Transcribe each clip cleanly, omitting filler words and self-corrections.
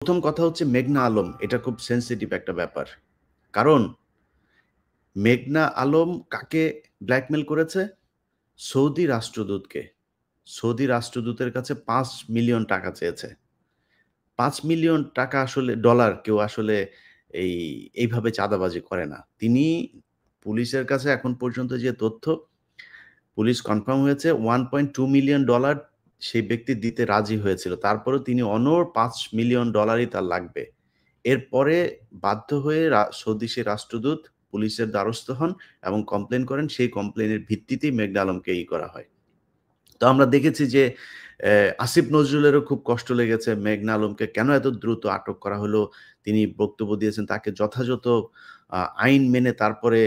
প্রথম কথা হচ্ছে মেঘনা আলম। এটা খুব সেনসিটিভ একটা ব্যাপার। কারণ মেঘনা আলম কাকে ব্ল্যাকমেইল করেছে? সৌদি রাষ্ট্রদূতকে। সৌদি রাষ্ট্রদূতের কাছে $5 মিলিয়ন চেয়েছে। $5 মিলিয়ন আসলে ডলার কেউ আসলে এই এইভাবে চাঁদাবাজি করে না। তিনি পুলিশের কাছে এখন পর্যন্ত যে তথ্য, পুলিশ কনফার্ম হয়েছে $1.2 মিলিয়ন সেই ব্যক্তি দিতে রাজি হয়েছিল। তারপরেও তিনি অনড় $5 মিলিয়ন তার লাগবে। এরপরে বাধ্য হয়ে সৌদি সে রাষ্ট্রদূত পুলিশের দ্বারস্থ হন এবং কমপ্লেইন করেন। সেই কমপ্লেইনের ভিত্তিতেই মেঘনা আলমকে করা হয়। তো আমরা দেখেছি যে আসিফ নজরুলেরও খুব কষ্ট লেগেছে মেঘনা আলমকে কেন এত দ্রুত আটক করা হলো। তিনি বক্তব্য দিয়েছেন তাকে যথাযথ আইন মেনে তারপরে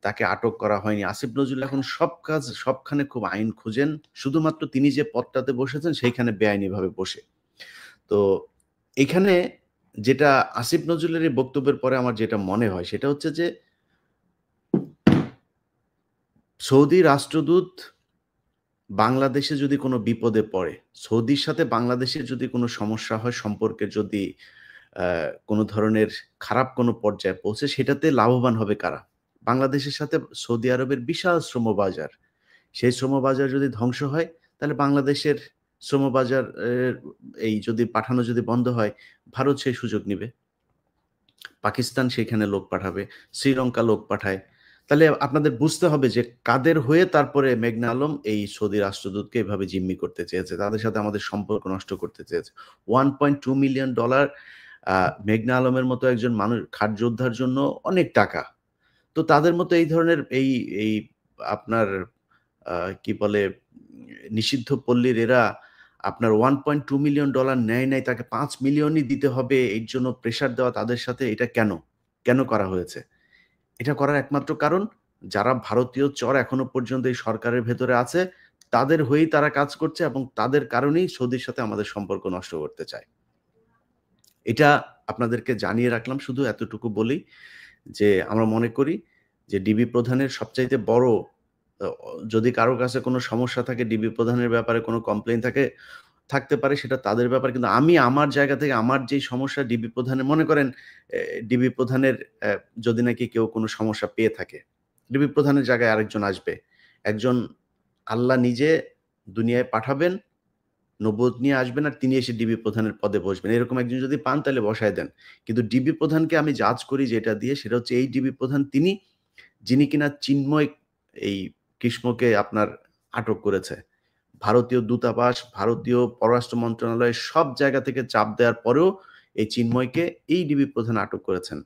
তাকে আটক করা হয়নি। আসিফ নজরুল এখন সবখানে খুব আইন খুঁজেন। শুধুমাত্র তিনি যে পদটাতে বসেছেন সেইখানে বেআইনিভাবে বসে। তো এখানে যেটা আসিফ নজরুলের এই বক্তব্যের পরে আমার যেটা মনে হয় সেটা হচ্ছে যে সৌদি রাষ্ট্রদূত বাংলাদেশে যদি কোনো বিপদে পড়ে, সৌদির সাথে বাংলাদেশের যদি কোনো সমস্যা হয়, সম্পর্কের যদি কোনো ধরনের খারাপ কোনো পর্যায়ে পৌঁছে, সেটাতে লাভবান হবে কারা? বাংলাদেশের সাথে সৌদি আরবের বিশাল শ্রমবাজার। সেই শ্রমবাজার যদি ধ্বংস হয়, তাহলে বাংলাদেশের শ্রমবাজার এই যদি পাঠানো যদি বন্ধ হয়, ভারত সেই সুযোগ নিবে। পাকিস্তান সেখানে লোক পাঠাবে, শ্রীলঙ্কা লোক পাঠায়। তাহলে আপনাদের বুঝতে হবে যে কাদের হয়ে তারপরে মেঘনা আলম এই সৌদি রাষ্ট্রদূতকে এভাবে জিম্মি করতে চেয়েছে। তাদের সাথে আমাদের সম্পর্ক নষ্ট করতে চেয়েছে। $1.2 মিলিয়ন মেঘনা আলমের মতো একজন মানুষ খাট যোদ্ধার জন্য অনেক টাকা। তো তাদের মতো এই ধরনের এই আপনার কি বলে নিষিদ্ধ পল্লীর এরা আপনার $1.2 মিলিয়ন নেয় নাই, তাকে 5 মিলিয়নই দিতে হবে এর জন্য প্রেশার দেওয়া তাদের সাথে এটা কেন? কেন করা হয়েছে? এটা করার একমাত্র কারণ যারা ভারতীয় চর এখনো পর্যন্ত এই সরকারের ভেতরে আছে, তাদের হয়েই তারা কাজ করছে এবং তাদের কারণেই সৌদির সাথে আমাদের সম্পর্ক নষ্ট করতে চায়। এটা আপনাদেরকে জানিয়ে রাখলাম শুধু এতটুকু বলেই যে আমরা মনে করি যে ডিবি প্রধানের সবচাইতে বড় অ যদি কারো কাছে কোনো সমস্যা থাকে ডিবি প্রধানের ব্যাপারে কোনো কমপ্লেইন থাকতে পারে সেটা তাদের ব্যাপার। কিন্তু আমি আমার জায়গা থেকে আমার যেই সমস্যা ডিবি প্রধানের মনে করেন ডিবি প্রধানের যদি নাকি কেউ কোনো সমস্যা পেয়ে থাকে, ডিবি প্রধানের জায়গায় আরেকজন আসবে। একজন আল্লাহ নিজে দুনিয়ায় পাঠাবেন, নবুয়ত নিয়ে আসবেন আর তিনি এসে ডিবি প্রধানের পদে বসবেন। এরকম একজন যদি পান তাহলে বসায় দেন। কিন্তু ডিবি প্রধানকে আমি জাজ করি যেটা দিয়ে সেটা হচ্ছে এই ডিবি প্রধান তিনি, যিনি কিনা চিন্ময় এই কৃষ্ণকে আপনার আটক করেছে। ভারতীয় দূতাবাস, ভারতীয় পররাষ্ট্র মন্ত্রণালয় সব জায়গা থেকে চাপ দেওয়ার পরেও এই চিন্ময়কে এই ডিবি প্রধান আটক করেছেন।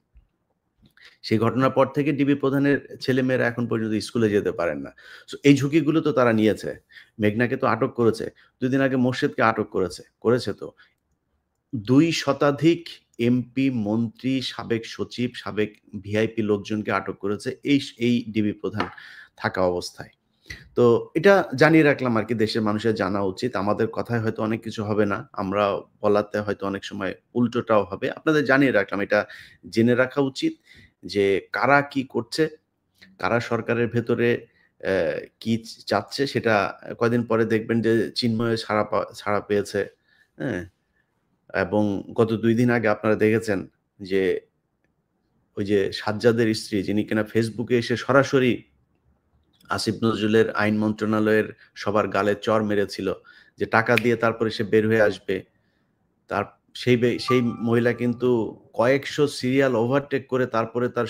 সেই ঘটনার পর থেকে ডিবি প্রধানের ছেলেমেয়েরা এখন পর্যন্ত স্কুলে যেতে পারেন না। সো এই ঝুঁকিগুলো তো তারা নিয়েছে। মেঘনাকে তো আটক করেছে। ২ দিন আগে মোরশেদকে আটক করেছে। করেছে তো। ২ শতাধিক এমপি, মন্ত্রী, সাবেক সচিব, সাবেক ভিআইপি লোকজনকে আটক করেছে এই ডিবি প্রধান থাকা অবস্থায়। তো এটা জানিয়ে রাখলাম আরকি দেশের মানুষের জানা উচিত। আমাদের কথায় হয়তো অনেক কিছু হবে না। আমরা বলাতে হয়তো অনেক সময় উল্টোটাও হবে। আপনাদের জানিয়ে রাখলাম। এটা জেনে রাখা উচিত যে কারা কি করছে, কারা সরকারের ভেতরে অ্যা কি চাচ্ছে সেটা কয়দিন পরে দেখবেন যে চিন্ময় ছাড়া পেয়েছে। হ্যাঁ? এবং গত ২ দিন আগে আপনারা দেখেছেন যে ওই যে সাজ্জাদের স্ত্রী যিনি কিনা ফেসবুকে এসে সরাসরি আসিফ নজরুলের আইন মন্ত্রণালয়ের সবার গালে চড় মেরেছিল যে টাকা দিয়ে তারপরে সে বের হয়ে আসবে। তার সেই মহিলা কিন্তু কয়েকশো সিরিয়াল ওভারটেক করে তারপরে তার